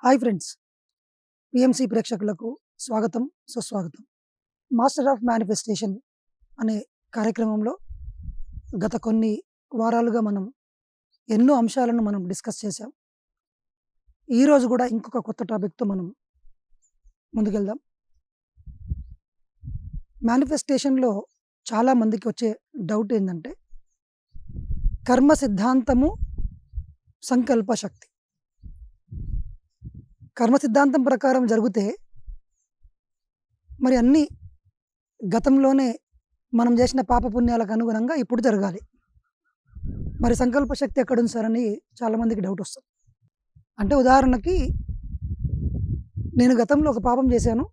Hi friends, PMC ప్రేక్షకులకు స్వాగతం, సుస్వాగతం. మాస్టర్ ఆఫ్ మేనిఫెస్టేషన్ అనే కార్యక్రమంలో గత కొన్ని వారాలుగా మనం ఎన్నో అంశాలను మనం డిస్కస్ చేశాం. ఈరోజు కూడా ఇంకొక కొత్త టాపిక్తో మనం ముందుకెళ్దాం. మేనిఫెస్టేషన్లో చాలామందికి వచ్చే డౌట్ ఏంటంటే కర్మ సిద్ధాంతము, సంకల్ప శక్తి. కర్మ సిద్ధాంతం ప్రకారం జరిగితే మరి అన్నీ గతంలోనే మనం చేసిన పాపపుణ్యాలకు అనుగుణంగా ఇప్పుడు జరగాలి. మరి సంకల్ప శక్తి ఎక్కడుంది సార్ అని చాలామందికి డౌట్ వస్తుంది. అంటే ఉదాహరణకి నేను గతంలో ఒక పాపం చేశాను,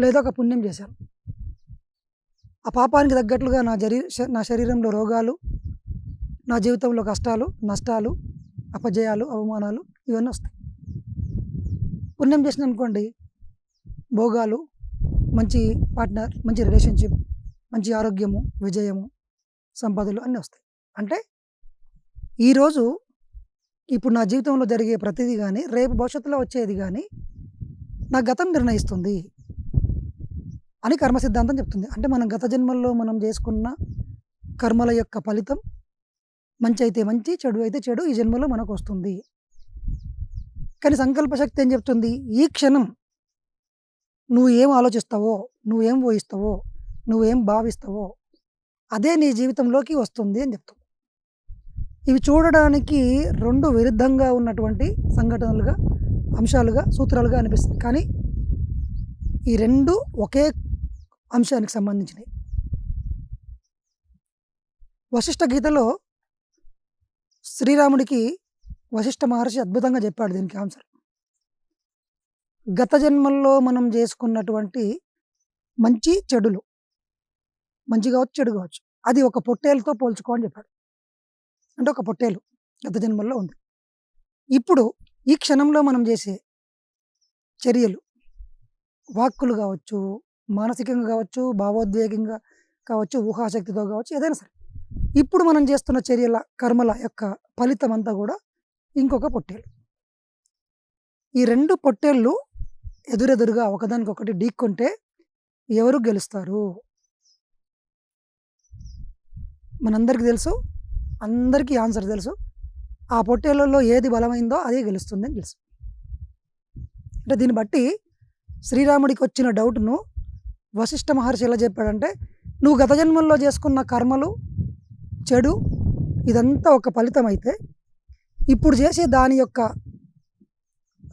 లేదా ఒక పుణ్యం చేశాను. ఆ పాపానికి తగ్గట్లుగా నా శరీరంలో రోగాలు, నా జీవితంలో కష్టాలు, నష్టాలు, అపజయాలు, అవమానాలు ఇవన్నీ వస్తాయి. పుణ్యం చేసిన అనుకోండి, భోగాలు, మంచి పార్ట్నర్, మంచి రిలేషన్షిప్, మంచి ఆరోగ్యము, విజయము, సంపదలు అన్నీ వస్తాయి. అంటే ఈరోజు ఇప్పుడు నా జీవితంలో జరిగే ప్రతిదీ కానీ, రేపు భవిష్యత్తులో వచ్చేది కానీ నా గతం నిర్ణయిస్తుంది అని కర్మ సిద్ధాంతం చెప్తుంది. అంటే మనం గత జన్మల్లో మనం చేసుకున్న కర్మల యొక్క ఫలితం మంచి అయితే మంచి, చెడు అయితే చెడు ఈ జన్మలో మనకు వస్తుంది. కానీ సంకల్ప శక్తి ఏం చెప్తుంది? ఈ క్షణం నువ్వు ఏం ఆలోచిస్తావో, నువ్వేం ఊహిస్తావో, నువ్వేం భావిస్తావో అదే నీ జీవితంలోకి వస్తుంది అని చెప్తుంది. ఇవి చూడడానికి రెండు విరుద్ధంగా ఉన్నటువంటి సంఘటనలుగా, అంశాలుగా, సూత్రాలుగా అనిపిస్తుంది. కానీ ఈ రెండు ఒకే అంశానికి సంబంధించినవి. వశిష్ఠ గీతలో శ్రీరాముడికి వశిష్ఠ మహర్షి అద్భుతంగా చెప్పాడు దీనికి ఆన్సర్. గత జన్మల్లో మనం చేసుకున్నటువంటి మంచి చెడులు, మంచి కావచ్చు, చెడు కావచ్చు, అది ఒక పొట్టేలుతో పోల్చుకో అని చెప్పాడు. అంటే ఒక పొట్టేలు గత జన్మల్లో ఉంది. ఇప్పుడు ఈ క్షణంలో మనం చేసే చర్యలు, వాక్కులు కావచ్చు, మానసికంగా కావచ్చు, భావోద్వేగంగా కావచ్చు, ఊహాశక్తితో కావచ్చు, ఏదైనా సరే ఇప్పుడు మనం చేస్తున్న చర్యల, కర్మల యొక్క ఫలితం అంతా కూడా ఇంకొక పొట్టేలు. ఈ రెండు పొట్టేళ్ళు ఎదురెదురుగా ఒకదానికొకటి ఢీక్కొంటే ఎవరు గెలుస్తారు? మనందరికీ తెలుసు, అందరికీ ఆన్సర్ తెలుసు. ఆ పొట్టేళ్ళలో ఏది బలమైందో అదే గెలుస్తుంది అని తెలుసు. అంటే దీన్ని బట్టి శ్రీరాముడికి వచ్చిన డౌట్ను వశిష్ఠ మహర్షి ఎలా చెప్పాడంటే, నువ్వు గత జన్మల్లో చేసుకున్న కర్మలు, చెడు ఇదంతా ఒక ఫలితం అయితే ఇప్పుడు చేసే దాని యొక్క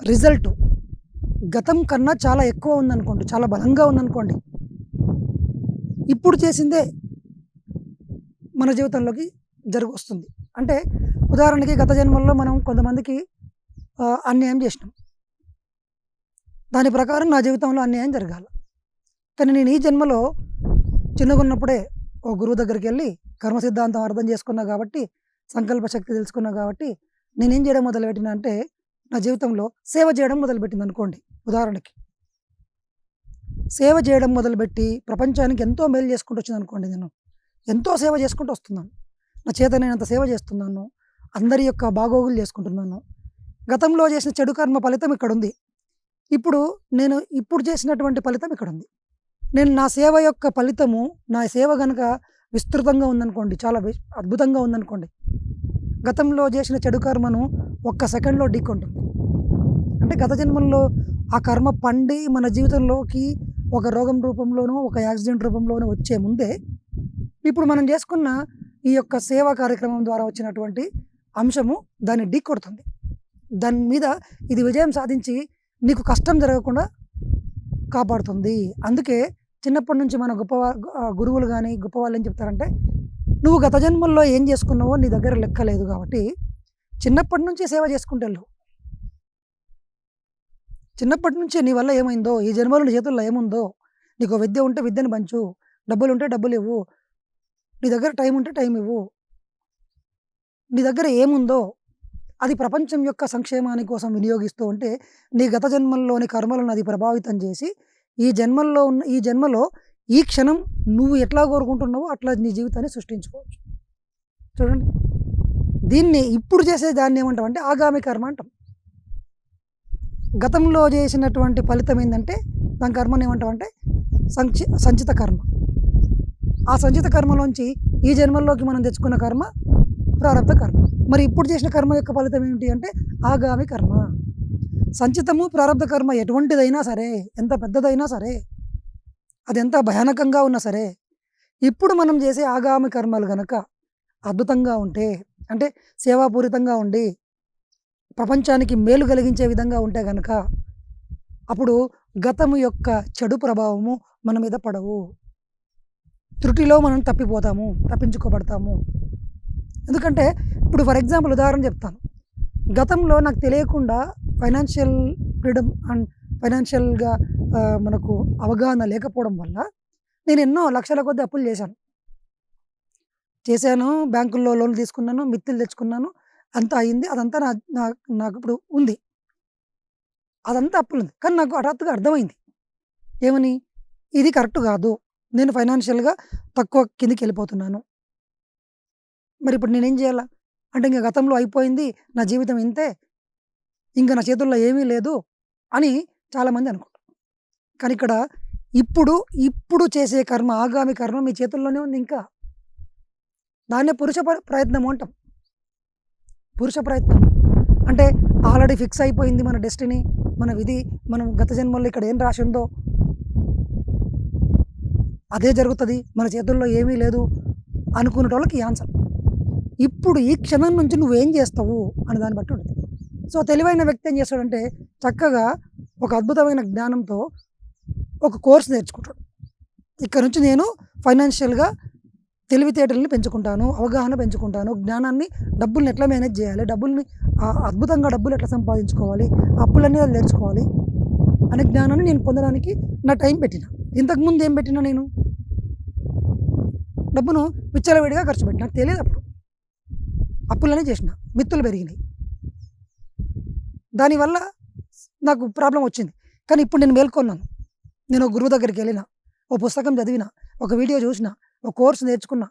రిజల్ట్ గతం కన్నా చాలా ఎక్కువ ఉందనుకోండి, చాలా బలంగా ఉందనుకోండి, ఇప్పుడు చేసిందే మన జీవితంలోకి వస్తుంది. అంటే ఉదాహరణకి గత జన్మల్లో మనం కొంతమందికి అన్యాయం చేసినాం, దాని ప్రకారం నా జీవితంలో అన్యాయం జరగాలి. కానీ నేను ఈ జన్మలో చిన్నగా ఉన్నప్పుడే ఓ గురువు దగ్గరికి వెళ్ళి కర్మ సిద్ధాంతం అర్థం చేసుకున్నా కాబట్టి, సంకల్ప శక్తి తెలుసుకున్నా కాబట్టి నేనేం చేయడం మొదలుపెట్టినా అంటే నా జీవితంలో సేవ చేయడం మొదలుపెట్టింది అనుకోండి. ఉదాహరణకి సేవ చేయడం మొదలుపెట్టి ప్రపంచానికి ఎంతో మేలు చేసుకుంటూ వచ్చింది అనుకోండి. నేను ఎంతో సేవ చేసుకుంటూ వస్తున్నాను, నా చేత నేనంత సేవ చేస్తున్నాను, అందరి యొక్క బాగోగులు చేసుకుంటున్నాను. గతంలో చేసిన చెడు కర్మ ఫలితం ఇక్కడ ఉంది, ఇప్పుడు చేసినటువంటి ఫలితం ఇక్కడ ఉంది. నేను నా సేవ యొక్క ఫలితము, నా సేవ కనుక విస్తృతంగా ఉందనుకోండి, చాలా అద్భుతంగా ఉందనుకోండి, గతంలో చేసిన చెడు కర్మను ఒక్క సెకండ్లో ఢీకొంటుంది. అంటే గత జన్మల్లో ఆ కర్మ పండి మన జీవితంలోకి ఒక రోగం రూపంలోనూ, ఒక యాక్సిడెంట్ రూపంలోనూ వచ్చే ముందే ఇప్పుడు మనం చేసుకున్న ఈ యొక్క సేవా కార్యక్రమం ద్వారా వచ్చినటువంటి అంశము దాన్ని ఢీకొడుతుంది. దాని మీద ఇది విజయం సాధించి నీకు కష్టం జరగకుండా కాపాడుతుంది. అందుకే చిన్నప్పటి నుంచి మన గురువులు కానీ గొప్ప వాళ్ళు ఏం చెప్తారంటే, నువ్వు గత జన్మల్లో ఏం చేసుకున్నావో నీ దగ్గర లెక్కలేదు కాబట్టి చిన్నప్పటి నుంచి సేవ చేసుకుంటూ చిన్నప్పటి నుంచి నీ వల్ల ఏమైందో, ఈ జన్మలో నీ చేతుల్లో ఏముందో, నీకు విద్య ఉంటే విద్యను పంచు, డబ్బులు ఉంటే డబ్బులు ఇవ్వు, నీ దగ్గర టైం ఉంటే టైం ఇవ్వు, నీ దగ్గర ఏముందో అది ప్రపంచం యొక్క సంక్షేమాని కోసం వినియోగిస్తూ ఉంటే నీ గత జన్మల్లోని కర్మలను అది ప్రభావితం చేసి ఈ జన్మలో ఈ క్షణం నువ్వు ఎట్లా కోరుకుంటున్నావో అట్లా నీ జీవితాన్ని సృష్టించుకోవచ్చు. చూడండి, దీన్ని ఇప్పుడు చేసే దాన్ని ఏమంటాం అంటే ఆగామి కర్మ అంటాం. గతంలో చేసినటువంటి ఫలితం ఏంటంటే దాని కర్మని ఏమంటామంటే సంచిత కర్మ. ఆ సంచిత కర్మలోంచి ఈ జన్మల్లోకి మనం తెచ్చుకున్న కర్మ ప్రారబ్ధ కర్మ. మరి ఇప్పుడు చేసిన కర్మ యొక్క ఫలితం ఏమిటి అంటే ఆగామి కర్మ. సంచితము ప్రారబ్ధ కర్మ ఎటువంటిదైనా సరే, ఎంత పెద్దదైనా సరే, అది ఎంత భయానకంగా ఉన్నా సరే, ఇప్పుడు మనం చేసే ఆగామి కర్మలు గనక అద్భుతంగా ఉంటే, అంటే సేవాపూరితంగా ఉండి ప్రపంచానికి మేలు కలిగించే విధంగా ఉంటే గనక అప్పుడు గతము యొక్క చెడు ప్రభావము మన మీద పడవు. త్రుటిలో మనం తప్పించుకోబడతాము. ఎందుకంటే ఇప్పుడు ఫర్ ఎగ్జాంపుల్ ఉదాహరణ చెప్తాను. గతంలో నాకు తెలియకుండా ఫైనాన్షియల్ ఫ్రీడమ్ అండ్ ఫైనాన్షియల్‌గా మనకు అవగాహన లేకపోవడం వల్ల నేను ఎన్నో లక్షల కొద్దీ అప్పులు చేశాను. బ్యాంకుల్లో లోన్లు తీసుకున్నాను, మిత్తులు తెచ్చుకున్నాను. అంతా అయింది. అదంతా నాకిప్పుడు ఉంది. అదంతా అప్పులుంది. కానీ నాకు హఠాత్తుగా అర్థమైంది. ఏమని? ఇది కరెక్ట్ కాదు. నేను ఫైనాన్షియల్‌గా తక్కువ కిందకెళ్ళిపోతున్నాను. మరి ఇప్పుడు నేనేం చేయాలా? అంటే ఇంక గతంలో అయిపోయింది. నా జీవితం ఇంతే. ఇంక నా చేతుల్లో ఏమీ లేదు అని చాలామంది అనుకుంటారు. కానీ ఇక్కడ ఇప్పుడు చేసే కర్మ, ఆగామి కర్మ మీ చేతుల్లోనే ఉంది ఇంకా. దాన్నే పురుష ప్రయత్నము అంటాం. పురుష ప్రయత్నం అంటే ఆల్రెడీ ఫిక్స్ అయిపోయింది మన డెస్టినీ, మన విధి. మనం గత జన్మల్లో ఇక్కడ ఏం రాసి ఉందో అదే జరుగుతుంది. మన చేతుల్లో ఏమీ లేదు అనుకునేటోళ్ళకి ఈ ఆన్సర్. ఇప్పుడు ఈ క్షణం నుంచి నువ్వేం చేస్తావు అనే దాన్ని బట్టి ఉంటుంది. సో తెలివైన వ్యక్తి ఏం చేస్తాడంటే చక్కగా ఒక అద్భుతమైన జ్ఞానంతో ఒక కోర్స్ నేర్చుకుంటాడు. ఇక్కడ నుంచి నేను ఫైనాన్షియల్‌గా తెలివితేటల్ని పెంచుకుంటాను, అవగాహన పెంచుకుంటాను, జ్ఞానాన్ని, డబ్బుల్ని ఎట్లా మేనేజ్ చేయాలి, అద్భుతంగా డబ్బులు ఎట్లా సంపాదించుకోవాలి, అప్పులన్నీ ఎలా తెచ్చుకోవాలి అనే జ్ఞానాన్ని నేను పొందడానికి నా టైం పెట్టిన. ఇంతకుముందు ఏం పెట్టినా నేను డబ్బును విచ్చలవిడిగా ఖర్చు పెట్టిన. నాకు తెలియదు అప్పుడు. అప్పులనే చేసిన, మిత్తులు పెరిగినాయి. దానివల్ల నాకు ప్రాబ్లం వచ్చింది. కానీ ఇప్పుడు నేను మేల్కొన్నాను. నేను ఒక గురువు దగ్గరికి వెళ్ళిన, ఒక పుస్తకం చదివిన, ఒక వీడియో చూసిన, ఒక కోర్స్ నేర్చుకున్నా.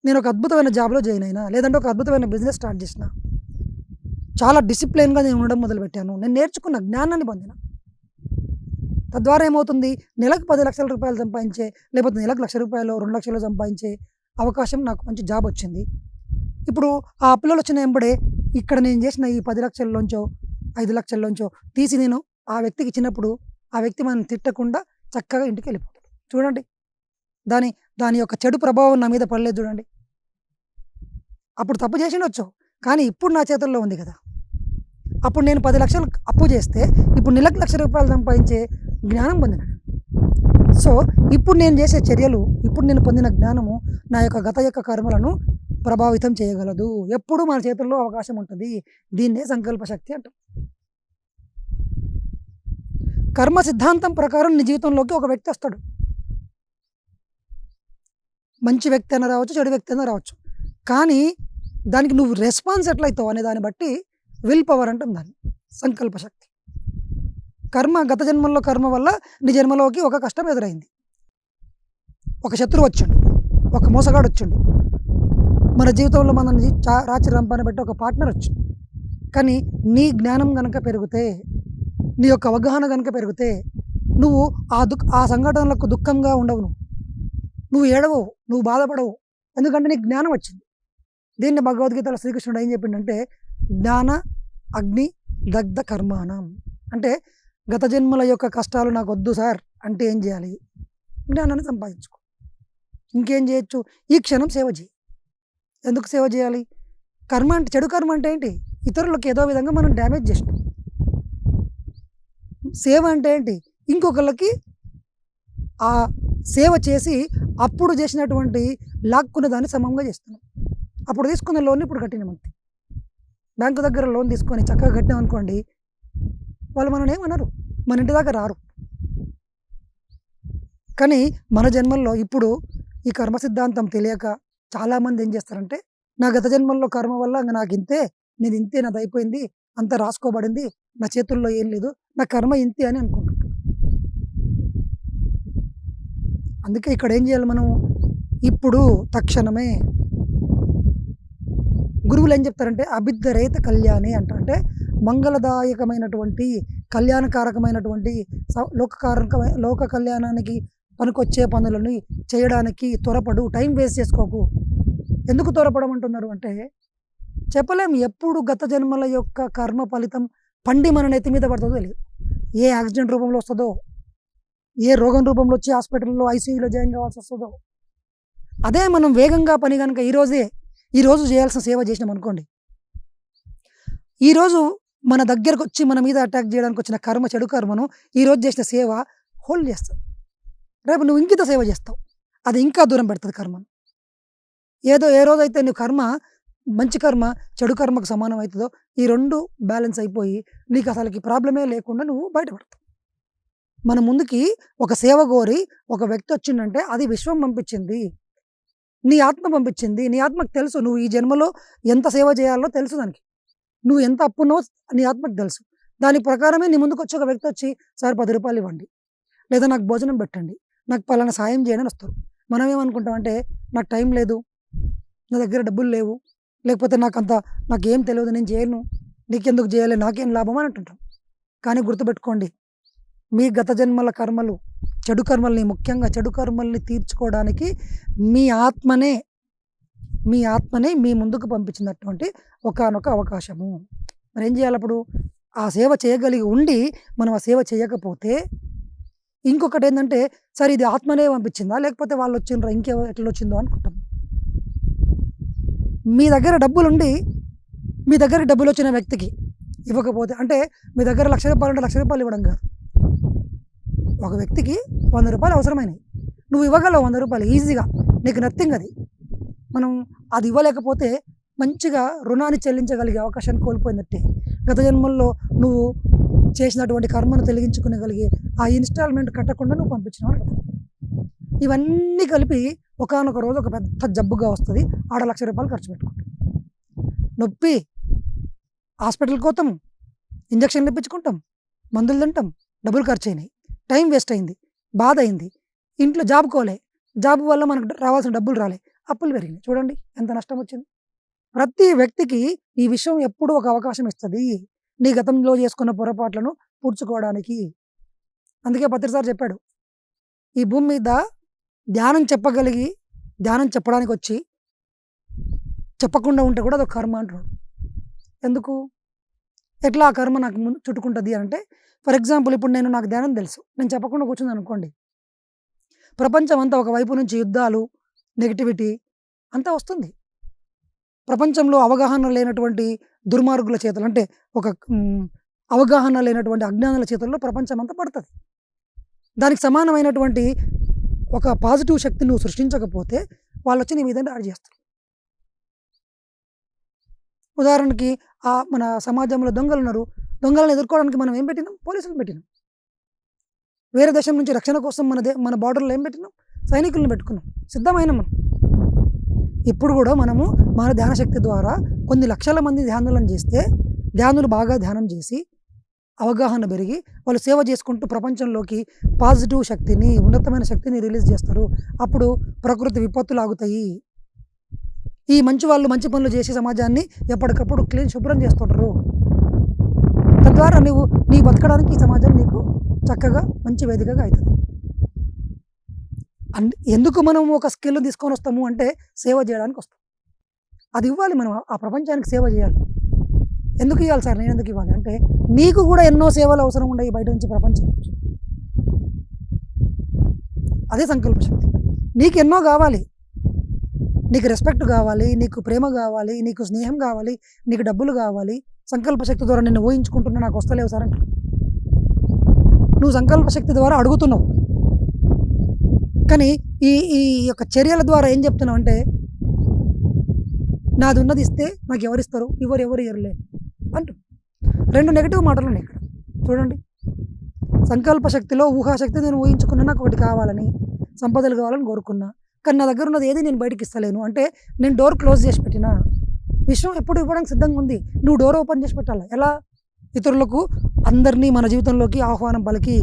నేను ఒక అద్భుతమైన జాబ్‌లో జాయిన్ అయినా, లేదంటే ఒక అద్భుతమైన బిజినెస్ స్టార్ట్ చేసిన. చాలా డిసిప్లిన్‌గా నేను ఉండడం మొదలుపెట్టాను. నేను నేర్చుకున్న జ్ఞానాన్ని పొందిన. తద్వారా ఏమవుతుంది? నెలకు 10 లక్షల రూపాయలు సంపాదించే, లేకపోతే నెలకు 1,00,000 రూపాయలు, 2,00,000 సంపాదించే అవకాశం నాకు మంచి జాబ్ వచ్చింది. ఇప్పుడు ఆ అప్పులలో వచ్చిన ఎంబడే ఇక్కడ నేను చేసిన ఈ 10 లక్షల్లోంచో, 5 లక్షల్లోంచో తీసి నేను ఆ వ్యక్తికి ఇచ్చినప్పుడు ఆ వ్యక్తి మనల్ని తిట్టకుండా చక్కగా ఇంటికి వెళ్ళిపోతాడు. చూడండి, దాని యొక్క చెడు ప్రభావం నా మీద పడలేదు చూడండి. అప్పుడు తప్పు చేసిండొచ్చు, కానీ ఇప్పుడు నా చేతుల్లో ఉంది కదా. అప్పుడు నేను 10 లక్షలు అప్పు చేస్తే ఇప్పుడు నెలకు 1,00,000 రూపాయలు సంపాదించే జ్ఞానం పొందినాను. సో ఇప్పుడు నేను చేసే చర్యలు, ఇప్పుడు నేను పొందిన జ్ఞానము నా యొక్క గత యొక్క కర్మలను ప్రభావితం చేయగలదు. ఎప్పుడు మన చేతుల్లో అవకాశం ఉంటుంది. దీన్నే సంకల్ప శక్తి అంటాం. కర్మ సిద్ధాంతం ప్రకారం నీ జీవితంలోకి ఒక వ్యక్తి వస్తాడు. మంచి వ్యక్తి అయినా రావచ్చు, చెడు వ్యక్తి అయినా రావచ్చు. కానీ దానికి నువ్వు రెస్పాన్స్ ఎట్లయితావు అనే దాన్ని బట్టి విల్ పవర్ అంటాం దాన్ని, సంకల్ప శక్తి. గత జన్మల్లో కర్మ వల్ల నీ జన్మలోకి ఒక కష్టం ఎదురైంది, ఒక శత్రువు వచ్చిండు, ఒక మోసగాడు వచ్చిండు, మన జీవితంలో మనల్ని రాచి రంపాన పెట్టి ఒక పార్ట్నర్ వచ్చిండు. కానీ నీ జ్ఞానం కనుక పెరిగితే, నీ యొక్క అవగాహన కనుక పెరిగితే నువ్వు ఆ సంఘటనలకు దుఃఖంగా ఉండవు. నువ్వు ఏడవవు, నువ్వు బాధపడవు. ఎందుకంటే నీకు జ్ఞానం వచ్చింది. దీన్ని భగవద్గీతలో శ్రీకృష్ణుడు ఏం చెప్పిండంటే జ్ఞాన అగ్ని దగ్ధ కర్మాణం. అంటే గత జన్మల యొక్క కష్టాలు నాకు వద్దు సార్ అంటే ఏం చేయాలి? జ్ఞానాన్ని సంపాదించుకో. ఇంకేం చేయొచ్చు? ఈ క్షణం సేవ చేయి. ఎందుకు సేవ చేయాలి? కర్మ అంటే, చెడు కర్మ అంటే ఏంటి? ఇతరులకు ఏదో విధంగా మనం డ్యామేజ్ చేసినాం. సేవ అంటే ఏంటి? ఇంకొకళ్ళకి ఆ సేవ చేసి అప్పుడు చేసినటువంటి లాక్కున్న దాన్ని సమంగా చేస్తున్నాం. అప్పుడు తీసుకున్న లోన్ ఇప్పుడు కట్టినాం అంతే. బ్యాంకు దగ్గర లోన్ తీసుకొని చక్కగా కట్టినాం అనుకోండి, వాళ్ళు మనల్ని ఏమనరు, మన ఇంటి దాకా రారు. కానీ మన జన్మల్లో ఇప్పుడు ఈ కర్మ సిద్ధాంతం తెలియక చాలామంది ఏం చేస్తారంటే నా గత జన్మల్లో కర్మ వల్ల నాకు ఇంతే, నేను ఇంతే, నాది అయిపోయింది, అంతా రాసుకోబడింది, నా చేతుల్లో ఏం లేదు, నా కర్మ ఇంతే అని అనుకుంటారు. అందుకే ఇక్కడ ఏం చేయాలి మనం? ఇప్పుడు తక్షణమే గురువులు ఏం చెప్తారంటే అభిద్ధరేత కళ్యాణి అంట. అంటే మంగళదాయకమైనటువంటి కళ్యాణకారకమైనటువంటి లోక కళ్యాణానికి పనికొచ్చే పనులని చేయడానికి త్వరపడు, టైం వేస్ట్ చేసుకోకు. ఎందుకు త్వరపడమంటున్నారు అంటే, చెప్పలేం ఎప్పుడు గత జన్మల యొక్క కర్మ ఫలితం పండి మన నెత్తి మీద పడుతుందో తెలియదు. ఏ యాక్సిడెంట్ రూపంలో వస్తుందో, ఏ రోగం రూపంలో వచ్చి హాస్పిటల్‌లో ఐసీయూలో జాయిన్ కావాల్సి వస్తుందో. అదే మనం వేగంగా పని గనుక ఈరోజు చేయాల్సిన సేవ చేసినామనుకోండి, ఈరోజు మన దగ్గరకొచ్చి మన మీద అటాక్ చేయడానికి వచ్చిన కర్మ, చెడు కర్మను ఈరోజు చేసిన సేవ హోల్డ్ చేస్తది. రేపు నువ్వు ఇంకిత సేవ చేస్తావు. అది ఇంకా దూరం పెడతది కర్మను. ఏ రోజైతే నువ్వు కర్మ, మంచి కర్మ, చెడు కర్మకు సమానం అవుతుందో, ఈ 2 బ్యాలెన్స్ అయిపోయి నీకు అసలకి ప్రాబ్లమే లేకుండా నువ్వు బయటపడతావు. మన ముందుకి ఒక సేవ కోరి ఒక వ్యక్తి వచ్చిండంటే అది విశ్వం పంపించింది. నీ ఆత్మ పంపించింది. నీ ఆత్మకు తెలుసు నువ్వు ఈ జన్మలో ఎంత సేవ చేయాలో తెలుసు దానికి. నువ్వు ఎంత అప్పున్నావో నీ ఆత్మకు తెలుసు. దాని ప్రకారమే నీ ముందుకొచ్చి ఒక వ్యక్తి వచ్చి, సార్ ₹10 ఇవ్వండి, లేదా నాకు భోజనం పెట్టండి, నాకు పలానా సాయం చేయండి అని వస్తారు. మనం ఏమనుకుంటామంటే, నాకు టైం లేదు, నా దగ్గర డబ్బులు లేవు, లేకపోతే నాకేం తెలియదు, నేను చేయను, నీకెందుకు చేయాలి, నాకేం లాభం అని అంటుంటాం. కానీ గుర్తుపెట్టుకోండి, మీ గత జన్మల కర్మలు, చెడు కర్మల్ని, ముఖ్యంగా చెడు కర్మల్ని తీర్చుకోవడానికి మీ ఆత్మనే మీ ముందుకు పంపించినటువంటి ఒకానొక అవకాశము. మరి ఏం చేయాలి అప్పుడు? ఆ సేవ చేయగలిగి ఉండి మనం ఆ సేవ చేయకపోతే, ఇంకొకటి ఏంటంటే, సరే ఇది ఆత్మనే పంపించిందా, లేకపోతే వాళ్ళు వచ్చిండ్రా, ఎట్లా వచ్చిందో అనుకుంటాం. మీ దగ్గర డబ్బులుండి మీ దగ్గరికి డబ్బులు వచ్చిన వ్యక్తికి ఇవ్వకపోతే, అంటే మీ దగ్గర ₹1,00,000 ఉంటే ₹1,00,000 ఇవ్వడం కాదు. ఒక వ్యక్తికి ₹100 అవసరమైనవి, నువ్వు ఇవ్వగలవు ₹100 ఈజీగా, నీకు నథింగ్ అది. మనం అది ఇవ్వలేకపోతే మంచిగా రుణాన్ని చెల్లించగలిగే అవకాశాన్ని కోల్పోయినట్టే. గత జన్మల్లో నువ్వు చేసినటువంటి కర్మను తొలగించుకునగలిగే ఆ ఇన్‌స్టాల్‌మెంట్ కట్టకుండా నువ్వు పంపించినావు అని అర్థం. ఇవన్నీ కలిపి ఒకానొక రోజు ఒక పెద్ద జబ్బుగా వస్తది. ఆడ ₹1,00,000 ఖర్చు పెట్టుకుంటాం. నొప్పి, హాస్పిటల్‌కి పోతాం, ఇంజెక్షన్‌లు ఇప్పించుకుంటాం, మందులు తింటాం, డబ్బులు ఖర్చయినాయి, టైం వేస్ట్ అయింది, బాధ అయింది, ఇంట్లో జాబ్ వల్ల మనకు రావాల్సిన డబ్బులు రాలే, అప్పులు పెరిగినాయి. చూడండి ఎంత నష్టం వచ్చింది. ప్రతి వ్యక్తికి ఈ విషయం ఎప్పుడూ ఒక అవకాశం ఇస్తది, నీ గతంలో చేసుకున్న పొరపాట్లను పూడ్చుకోవడానికి. అందుకే పత్రి సార్ చెప్పాడు, ఈ భూమి మీద ధ్యానం చెప్పడానికి వచ్చి చెప్పకుండా ఉంటే కూడా అదొక కర్మ అంటున్నాడు. ఎందుకు? ఎట్లా ఆ కర్మ నాకు ముందు చుట్టుకుంటుంది అంటే, ఫర్ ఎగ్జాంపుల్ ఇప్పుడు నాకు ధ్యానం తెలుసు, నేను చెప్పకుండా కూర్చున్నాను అనుకోండి, ప్రపంచం అంతా ఒకవైపు నుంచి యుద్ధాలు, నెగటివిటీ అంతా వస్తుంది. ప్రపంచంలో అవగాహన లేనటువంటి దుర్మార్గుల చేతులు, అంటే అవగాహన లేనటువంటి అజ్ఞానుల చేతుల్లో ప్రపంచం అంతా పడుతుంది. దానికి సమానమైనటువంటి ఒక పాజిటివ్ శక్తి నువ్వు సృష్టించకపోతే వాళ్ళు వచ్చి నీ మీద దాడి చేస్తారు. ఉదాహరణకి మన సమాజంలో దొంగలు ఉన్నారు, దొంగలను ఎదుర్కోవడానికి మనం ఏం పెట్టినాం? పోలీసులను పెట్టినాం. వేరే దేశం నుంచి రక్షణ కోసం మన బార్డర్లో ఏం పెట్టినాం? సైనికులను పెట్టుకున్నాం, సిద్ధమైన మనం. ఇప్పుడు కూడా మనము మన ధ్యాన శక్తి ద్వారా కొన్ని లక్షల మంది ధ్యానులను చేస్తే, ధ్యానులు బాగా ధ్యానం చేసి అవగాహన పెరిగి వాళ్ళు సేవ చేసుకుంటూ ప్రపంచంలోకి పాజిటివ్ శక్తిని, ఉన్నతమైన శక్తిని రిలీజ్ చేస్తారు. అప్పుడు ప్రకృతి విపత్తులు ఆగుతాయి. ఈ మంచి వాళ్ళు మంచి పనులు చేసి సమాజాన్ని ఎప్పటికప్పుడు శుభ్రం చేస్తుంటారు. తద్వారా నీ బతకడానికి ఈ సమాజం నీకు చక్కగా మంచి వేదికగా అవుతుంది. ఎందుకు మనం ఒక స్కిల్ తీసుకొని వస్తాము అంటే, సేవ చేయడానికి వస్తాం. అది ఇవ్వాలి, మనం ఆ ప్రపంచానికి సేవ చేయాలి. ఎందుకు ఇవ్వాలి సార్, నేను ఎందుకు ఇవ్వాలి అంటే, నీకు కూడా ఎన్నో సేవలు అవసరం ఉండవు బయట నుంచి, ప్రపంచం నుంచి. అదే సంకల్ప శక్తి. నీకు ఎన్నో కావాలి, నీకు రెస్పెక్ట్ కావాలి, నీకు ప్రేమ కావాలి, నీకు స్నేహం కావాలి, నీకు డబ్బులు కావాలి. సంకల్ప శక్తి ద్వారా నిన్ను ఊహించుకుంటున్నా, నాకు వస్తలేవు సార్ అంటే, నువ్వు సంకల్ప శక్తి ద్వారా అడుగుతున్నావు. కానీ ఈ యొక్క చర్యల ద్వారా ఏం చెప్తున్నావు అంటే, నాది ఉన్నది ఇస్తే నాకు ఎవరిస్తారు, ఎవరు ఇవ్వరులే అంటూ 2 నెగిటివ్ మాటలు ఉన్నాయి ఇక్కడ. చూడండి, సంకల్ప శక్తిలో ఊహాశక్తి, నేను ఊహించుకున్నా నాకు ఒకటి కావాలని, సంపదలు కావాలని కోరుకున్నా, కానీ నా దగ్గర ఉన్నది ఏది నేను బయటకి ఇస్తలేను అంటే, నేను డోర్ క్లోజ్ చేసి పెట్టినా. విశ్వం ఎప్పుడు ఇవ్వడానికి సిద్ధంగా ఉంది, నువ్వు డోర్ ఓపెన్ చేసి పెట్టాలి. ఎలా? ఇతరులకు, అందరినీ మన జీవితంలోకి ఆహ్వానం పలికి,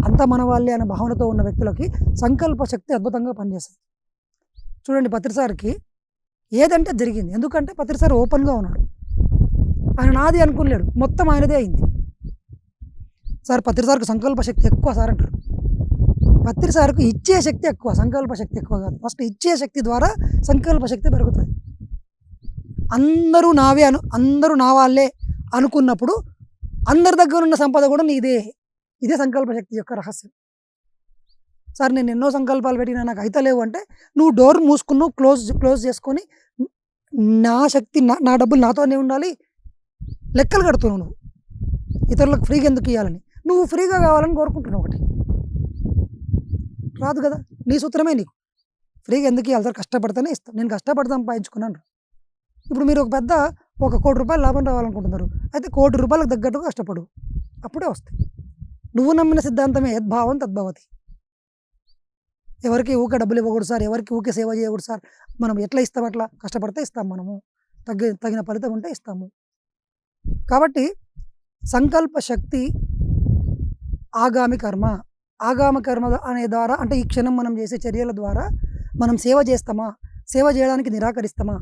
అంతా మన వాళ్ళే అనే భావనతో ఉన్న వ్యక్తులకి సంకల్ప శక్తి అద్భుతంగా పనిచేస్తుంది. చూడండి, పత్రిసారికి ఏదంటే జరిగింది. ఎందుకంటే పత్రిసారి ఓపెన్గా ఉన్నాడు, ఆయన నాది అనుకోలేడు, మొత్తం ఆయనదే అయింది. సార్ పత్రి సార్కు సంకల్ప శక్తి ఎక్కువ సార్ అంటారు. పత్రి సార్కు ఇచ్చే శక్తి ఎక్కువ, సంకల్ప శక్తి ఎక్కువ కాదు. ఫస్ట్ ఇచ్చే శక్తి ద్వారా సంకల్ప శక్తి పెరుగుతుంది. అందరూ నా వాళ్ళే అనుకున్నప్పుడు అందరి దగ్గర ఉన్న సంపద కూడా నీదే. ఇదే సంకల్ప శక్తి యొక్క రహస్యం. సార్ నేను ఎన్నో సంకల్పాలు పెట్టినా నాకు అయితలేవు అంటే నువ్వు డోర్ మూసుకున్నావు, క్లోజ్ చేసుకొని నా శక్తి నా డబ్బులు నాతోనే ఉండాలి లెక్కలు కడుతున్నావు. నువ్వు ఇతరులకు ఫ్రీగా ఎందుకు ఇవ్వాలని, నువ్వు ఫ్రీగా కావాలని కోరుకుంటున్నావు. ఒకటి రాదు కదా, నీ సూత్రమే. నీకు ఫ్రీగా ఎందుకు ఇవ్వాలి సార్, కష్టపడితేనే ఇస్తాను. నేను కష్టపడి సంపాదించుకున్నాను. ఇప్పుడు మీరు ఒక 1,00,00,000 లాభం రావాలనుకుంటున్నారు. అయితే 1,00,00,000 రూపాయలకు తగ్గట్టుగా కష్టపడు, అప్పుడే వస్తాయి. నువ్వు నమ్మిన సిద్ధాంతమే యద్భావం తద్భవతి. ఎవరికి ఊకే డబ్బులు ఇవ్వకూడదు సార్, ఎవరికి ఊకే సేవ చేయకూడదు సార్. మనం ఎట్లా ఇస్తాం, అట్లా కష్టపడితే ఇస్తాం. మనము తగిన ఫలితం ఉంటే ఇస్తాము. కాబట్టి సంకల్ప శక్తి ఆగామి కర్మ. ఆగామ కర్మ అనే ద్వారా అంటే ఈ క్షణం మనం చేసే చర్యల ద్వారా మనం సేవ చేస్తామా, సేవ చేయడానికి నిరాకరిస్తామా,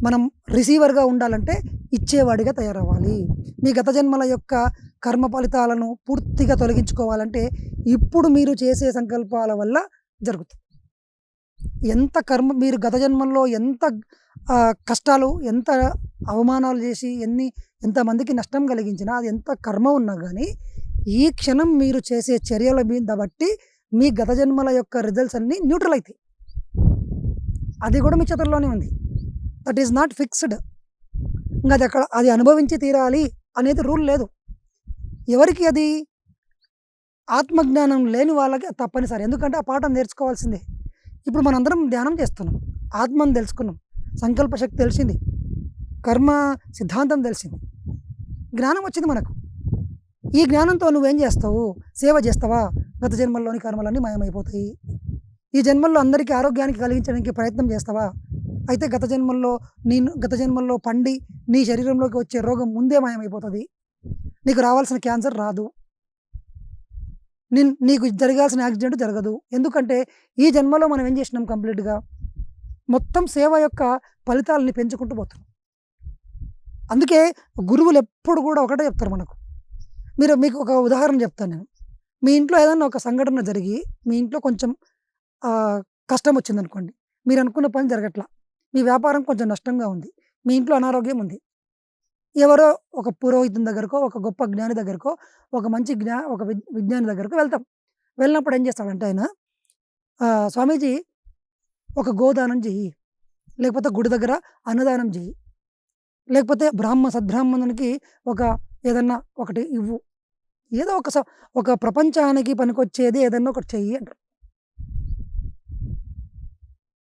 మనం రిసీవర్గా ఉండాలంటే ఇచ్చేవాడిగా తయారవ్వాలి. మీ గత జన్మల యొక్క కర్మ ఫలితాలను పూర్తిగా తొలగించుకోవాలంటే ఇప్పుడు మీరు చేసే సంకల్పాల వల్ల జరుగుతుంది. ఎంత కర్మ మీరు గత జన్మల్లో ఎంత కష్టాలు, ఎంత అవమానాలు చేసి ఎంతమందికి నష్టం కలిగించినా, అది ఎంత కర్మ ఉన్నా కానీ ఈ క్షణం మీరు చేసే చర్యల మీద బట్టి మీ గత జన్మల యొక్క రిజల్ట్స్ అన్నీ న్యూట్రల్ అవుతాయి. అది కూడా మీ చేతుల్లోనే ఉంది. That is not fixed. ఇంకా అది అనుభవించి తీరాలి అనేది రూల్ లేదు. ఎవరికి అది ఆత్మజ్ఞానం లేని వాళ్ళకి తప్పనిసరి. ఎందుకంటే ఆ పాఠం నేర్చుకోవాల్సిందే. ఇప్పుడు మనందరం ధ్యానం చేస్తున్నాం, ఆత్మను తెలుసుకున్నాం, సంకల్ప శక్తి తెలిసింది, కర్మ సిద్ధాంతం తెలిసింది, జ్ఞానం వచ్చింది మనకు. ఈ జ్ఞానంతో నువ్వేం చేస్తావు? సేవ చేస్తావా? గత జన్మల్లోని కర్మలన్నీ మాయమైపోతాయి. ఈ జన్మల్లో అందరికీ ఆరోగ్యానికి కలిగించడానికి ప్రయత్నం చేస్తావా? అయితే గత జన్మల్లో పండి నీ శరీరంలోకి వచ్చే రోగం ముందే మాయమైపోతుంది. నీకు రావాల్సిన క్యాన్సర్ రాదు, నీకు జరగాల్సిన యాక్సిడెంట్ జరగదు. ఎందుకంటే ఈ జన్మలో మనం ఏం చేసినాం? కంప్లీట్గా మొత్తం సేవ యొక్క ఫలితాలని పెంచుకుంటూ పోతున్నాం. అందుకే గురువులు ఎప్పుడు కూడా ఒకటే చెప్తారు మనకు. మీకు ఒక ఉదాహరణ చెప్తాను నేను. మీ ఇంట్లో ఏదైనా ఒక సంఘటన జరిగి మీ ఇంట్లో కొంచెం కష్టం వచ్చిందనుకోండి, మీరు అనుకున్న పని జరగట్లా, మీ వ్యాపారం కొంచెం నష్టంగా ఉంది, మీ ఇంట్లో అనారోగ్యం ఉంది. ఎవరో ఒక పురోహితుని దగ్గరకో, ఒక గొప్ప జ్ఞాని దగ్గరకో, ఒక మంచి విజ్ఞాని దగ్గరకు వెళ్తాం. వెళ్ళినప్పుడు ఏం చేస్తాడంటే ఆయన, స్వామీజీ ఒక గోదానం చెయ్యి, లేకపోతే గుడి దగ్గర అన్నదానం చెయ్యి, లేకపోతే సద్బ్రాహ్మణునికి ఏదన్నా ఒకటి ఇవ్వు, ఏదో ఒక ప్రపంచానికి పనికొచ్చేది ఏదన్నా ఒకటి చెయ్యి అంటారు.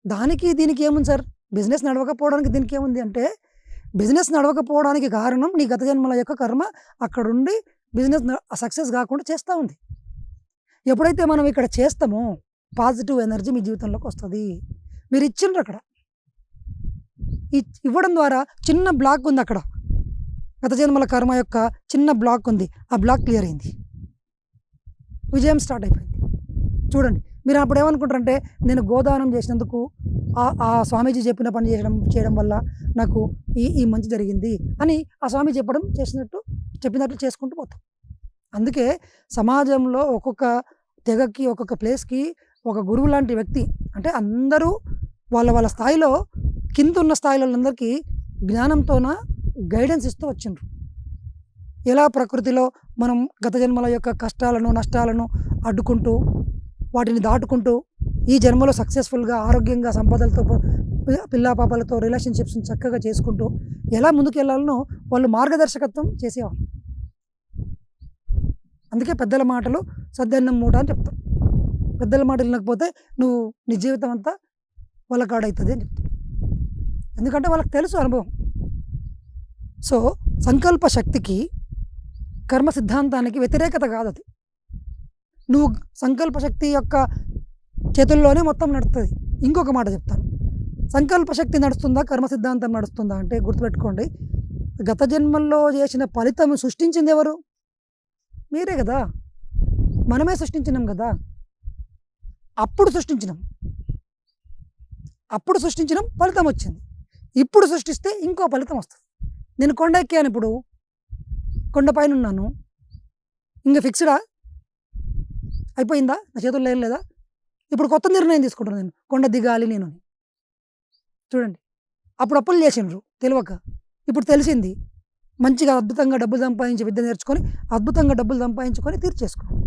దానికి దీనికి ఏముంది సార్? బిజినెస్ నడవకపోవడానికి దీనికి ఏముంది అంటే, బిజినెస్ నడవకపోవడానికి కారణం నీ గత జన్మల యొక్క కర్మ అక్కడుండి బిజినెస్ సక్సెస్ కాకుండా చేస్తూ ఉంది. ఎప్పుడైతే మనం ఇక్కడ చేస్తామో పాజిటివ్ ఎనర్జీ మీ జీవితంలోకి వస్తుంది. మీరు ఇచ్చిండ్రు అక్కడ, ఇవ్వడం ద్వారా చిన్న బ్లాక్ ఉంది అక్కడ, గత జన్మల కర్మ యొక్క చిన్న బ్లాక్ ఉంది, ఆ బ్లాక్ క్లియర్ అయింది, విజయం స్టార్ట్ అయిపోయింది. చూడండి, మీరు అప్పుడు ఏమనుకుంటారంటే, నేను గోదానం చేసినందుకు ఆ స్వామీజీ చెప్పిన పని చేయడం వల్ల నాకు ఈ మంచి జరిగింది అని ఆ స్వామి చెప్పినట్లు చేసుకుంటూ పోతాం. అందుకే సమాజంలో ఒక్కొక్క తెగకి, ఒక్కొక్క ప్లేస్కి ఒక గురువు లాంటి వ్యక్తి అంటే అందరూ వాళ్ళ స్థాయిలో, కింద ఉన్న స్థాయిలో అందరికీ జ్ఞానంతోన గైడెన్స్ ఇస్తూ వచ్చిండ్రు. ఎలా ప్రకృతిలో మనం గత జన్మల యొక్క కష్టాలను, నష్టాలను అడ్డుకుంటూ, వాటిని దాటుకుంటూ ఈ జన్మలో సక్సెస్ఫుల్గా, ఆరోగ్యంగా, సంపదలతో, పిల్లాపాపలతో రిలేషన్షిప్స్ని చక్కగా చేసుకుంటూ ఎలా ముందుకు వెళ్ళాలనో వాళ్ళు మార్గదర్శకత్వం చేసేవాళ్ళు. అందుకే పెద్దల మాటలు సద్దన్నం మూట అని చెప్తాం. పెద్దల మాటలు వినకపోతే నువ్వు నీ జీవితం అంతా వాళ్ళ కాడవుతుంది అని చెప్తాం. ఎందుకంటే వాళ్ళకి తెలుసు అనుభవం. సో సంకల్ప శక్తికి, కర్మ సిద్ధాంతానికి వ్యతిరేకత కాదు అది. నువ్వు సంకల్ప శక్తి యొక్క చేతుల్లోనే మొత్తం నడుస్తుంది. ఇంకొక మాట చెప్తాను, సంకల్ప శక్తి నడుస్తుందా, కర్మ సిద్ధాంతం నడుస్తుందా అంటే గుర్తుపెట్టుకోండి, గత జన్మల్లో చేసిన ఫలితం సృష్టించింది ఎవరు? మీరే కదా, మనమే సృష్టించినాం కదా. అప్పుడు సృష్టించినాం, ఫలితం వచ్చింది. ఇప్పుడు సృష్టిస్తే ఇంకో ఫలితం వస్తుంది. నేను కొండ ఎక్కాను, ఇప్పుడు కొండపైన ఉన్నాను, ఇంక ఫిక్స్‌డా? అయిపోయిందా? నా చేతుల్లో ఏం లేదా? ఇప్పుడు కొత్త నిర్ణయం తీసుకుంటున్నా నేను. కొండ దిగాలి నేను అని. చూడండి. అప్పుడు అప్పులు చేసిండ్రు తెలవక. ఇప్పుడు తెలిసింది. మంచిగా అద్భుతంగా డబ్బులు సంపాదించే విద్య నేర్చుకొని, అద్భుతంగా డబ్బులు సంపాదించుకొని తీర్చేసుకున్నాం.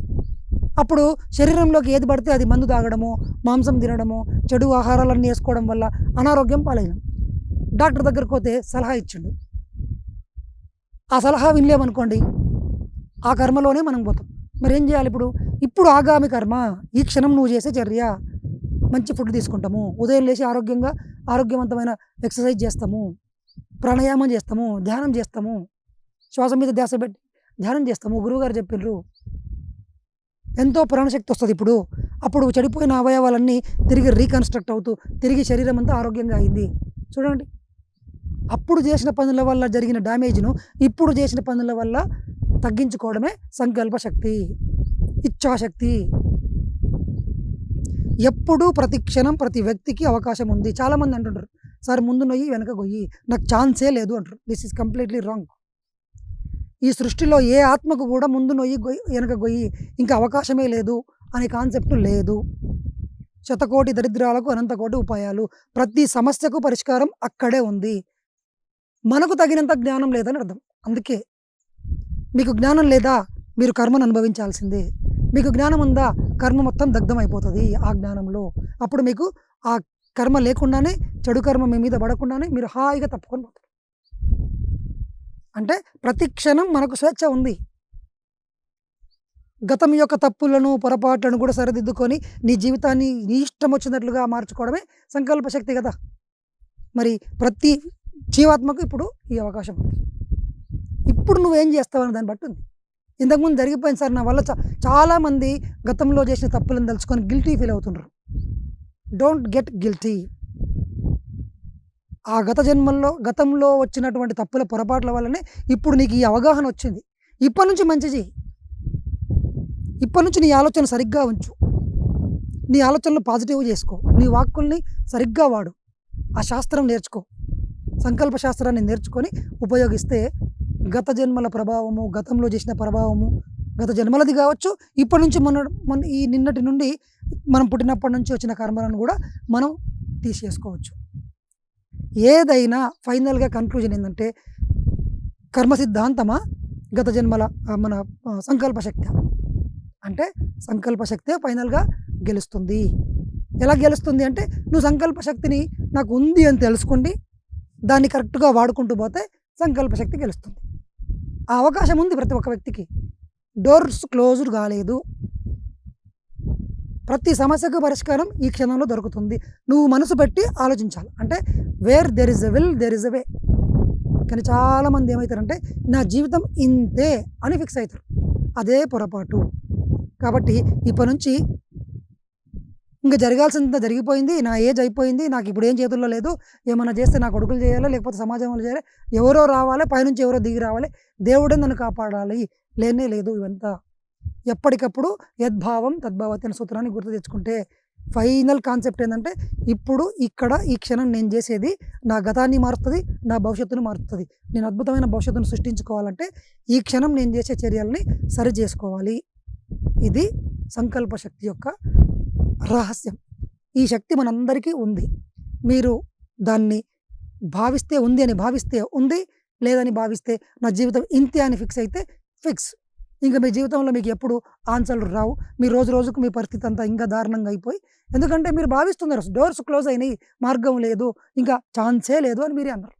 అప్పుడు శరీరంలోకి ఏది పడితే అది మందు తాగడమో, మాంసం తినడమో, చెడు ఆహారాలన్నీ ఏసుకోవడం వల్ల అనారోగ్యం పాలైనాం. డాక్టర్ దగ్గరికి పోతే సలహా ఇచ్చిండు. ఆ సలహా వినలేమనుకోండి, ఆ కర్మలోనే మనం పోతాం. మరేం చేయాలి ఇప్పుడు? ఇప్పుడు ఆగామి కర్మ. ఈ క్షణం నువ్వు చేసే చర్య. మంచి ఫుడ్ తీసుకుంటాము. ఉదయం లేచి ఆరోగ్యవంతమైన ఎక్సర్సైజ్ చేస్తాము. ప్రాణాయామం చేస్తాము. ధ్యానం చేస్తాము. శ్వాస మీద ధ్యాస పెట్టి ధ్యానం చేస్తాము. గురువుగారు చెప్పిండ్రు. ఎంతో ప్రాణశక్తి వస్తది ఇప్పుడు. అప్పుడు చెడిపోయిన అవయవాలన్నీ తిరిగి రీకన్‌స్ట్రక్ట్ అవుతూ, తిరిగి శరీరం అంతా ఆరోగ్యంగా అయింది. చూడండి. అప్పుడు చేసిన పనుల వల్ల జరిగిన డ్యామేజ్‌ను ఇప్పుడు చేసిన పనుల వల్ల తగ్గించుకోవడమే సంకల్ప శక్తి, ఇచ్ఛాశక్తి. ఎప్పుడూ ప్రతి క్షణం ప్రతి వ్యక్తికి అవకాశం ఉంది. చాలామంది అంటుంటారు, "సార్ ముందు నొయ్యి, వెనక గొయ్యి. నాకు ఛాన్సే లేదు" అంటారు. This is completely wrong. ఈ సృష్టిలో ఏ ఆత్మకు కూడా ముందు నొయ్యి, వెనక గొయ్యి ఇంకా అవకాశమే లేదు అనే కాన్సెప్ట్ లేదు. శతకోటి దరిద్రాలకు అనంతకోటి ఉపాయాలు. ప్రతి సమస్యకు పరిష్కారం అక్కడే ఉంది. మనకు తగినంత జ్ఞానం లేదని అర్థం. అందుకే మీకు జ్ఞానం లేదా? మీరు కర్మను అనుభవించాల్సిందే. మీకు జ్ఞానం ఉందా? కర్మ మొత్తం దగ్ధమైపోతది ఆ జ్ఞానంలో. అప్పుడు మీకు ఆ కర్మ లేకుండానే, చెడు కర్మ మీ మీద పడకుండానే మీరు హాయిగా తప్పుకొని పోతారు. అంటే ప్రతి క్షణం మనకు స్వేచ్ఛ ఉంది. గతం యొక్క తప్పులను, పొరపాట్లను కూడా సరిదిద్దుకొని నీ జీవితాన్ని నీ ఇష్టం వచ్చినట్లుగా మార్చుకోవడమే సంకల్ప శక్తి కదా! మరి ప్రతి జీవాత్మకు ఇప్పుడు ఈ అవకాశం ఉంది. ఇప్పుడు నువ్వేం చేస్తావనే దాన్ని బట్టి ఉంది. ఇంతకుముందు జరిగిపోయింది సార్ నా వల్ల చాలామంది గతంలో చేసిన తప్పులను తలుచుకొని గిల్టీ ఫీల్ అవుతుండ్రు. Don't get guilty. ఆ గతంలో వచ్చినటువంటి తప్పుల పొరపాట్ల వల్లనే ఇప్పుడు నీకు ఈ అవగాహన వచ్చింది. ఇప్పటి నుంచి మంచి చెయ్యి. ఇప్పటి నుంచి నీ ఆలోచన సరిగ్గా ఉంచు. నీ ఆలోచనలు పాజిటివ్‌గా చేసుకో. నీ వాక్కుల్ని సరిగ్గా వాడు. ఆ శాస్త్రం నేర్చుకో. సంకల్ప శాస్త్రాన్ని నేర్చుకొని ఉపయోగిస్తే గత జన్మల ప్రభావము, గతంలో చేసిన ప్రభావము, గత జన్మలది కావచ్చు, ఇప్పటి నుంచి మన ఈ నిన్నటి నుండి మనం పుట్టినప్పటి నుంచి వచ్చిన కర్మలను కూడా మనం తీసేసుకోవచ్చు. ఏదైనా ఫైనల్‌గా కన్క్లూజన్ ఏందంటే, కర్మ సిద్ధాంతమా? గత జన్మల మన సంకల్ప శక్తా? అంటే సంకల్ప శక్తే ఫైనల్‌గా గెలుస్తుంది. ఎలా గెలుస్తుంది అంటే, నువ్వు సంకల్ప శక్తిని నాకు ఉంది అని తెలుసుకోండి, దాన్ని కరెక్ట్‌గా వాడుకుంటూ పోతే సంకల్ప శక్తి గెలుస్తుంది. ఆ అవకాశం ఉంది ప్రతి ఒక్క వ్యక్తికి. డోర్స్ క్లోజ్డ్ కాలేదు. ప్రతి సమస్యకు పరిష్కారం ఈ క్షణంలో దొరుకుతుంది. నువ్వు మనసు పెట్టి ఆలోచించాలి. అంటే where there is a will there is a way. కానీ చాలామంది ఏమవుతారంటే, నా జీవితం ఇంతే అని ఫిక్స్ అవుతారు. అదే పొరపాటు. కాబట్టి ఇప్పటి నుంచి ఇంక జరగాల్సిందంతా జరిగిపోయింది. నా ఏజ్ అయిపోయింది. నాకు ఇప్పుడు ఏం చేతుల్లో లేదు. ఏమన్నా చేస్తే నా కొడుకులు చేయాలి, లేకపోతే సమాజం వాళ్ళు చేయాలి. ఎవరో రావాలి, పైనుంచి ఎవరో దిగి రావాలి. దేవుడే నన్ను కాపాడాలి. లేనే లేదు ఇవంతా. ఎప్పటికప్పుడు యద్భావం తద్భవతి అనే సూత్రాన్ని గుర్తు తెచ్చుకుంటే ఫైనల్ కాన్సెప్ట్ ఏంటంటే, ఇప్పుడు ఇక్కడ ఈ క్షణం నేను చేసేది నా గతాన్ని మారుస్తుంది, నా భవిష్యత్తును మారుస్తుంది. నేను అద్భుతమైన భవిష్యత్తును సృష్టించుకోవాలంటే ఈ క్షణం నేను చేసే చర్యల్ని సరి చేసుకోవాలి. ఇది సంకల్ప శక్తి యొక్క రహస్యం. ఈ శక్తి మనందరికీ ఉంది. మీరు దాన్ని భావిస్తే ఉంది అని భావిస్తే ఉంది, లేదని భావిస్తే నా జీవితం ఇంతే అని ఫిక్స్ అయితే ఫిక్స్. ఇంక మీ జీవితంలో మీకు ఎప్పుడు ఆన్సర్లు రావు. మీరు రోజు రోజుకు మీ పరిస్థితి అంతా ఇంకా దారుణంగా అయిపోయి, ఎందుకంటే మీరు భావిస్తున్నారు డోర్స్ క్లోజ్ అయినాయి, మార్గం లేదు, ఇంకా ఛాన్సే లేదు అని మీరే అన్నారు.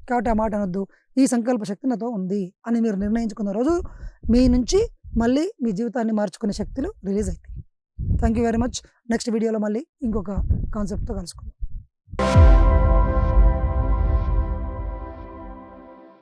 కాబట్టి ఆ మాట అనొద్దు. ఈ సంకల్ప శక్తి నాతో ఉంది అని మీరు నిర్ణయించుకున్న రోజు మీ నుంచి మళ్ళీ మీ జీవితాన్ని మార్చుకునే శక్తులు రిలీజ్ అవుతాయి. Thank you very much. Next వీడియోలో మళ్ళీ ఇంకొక కాన్సెప్ట్‌తో కలుసుకుందాం.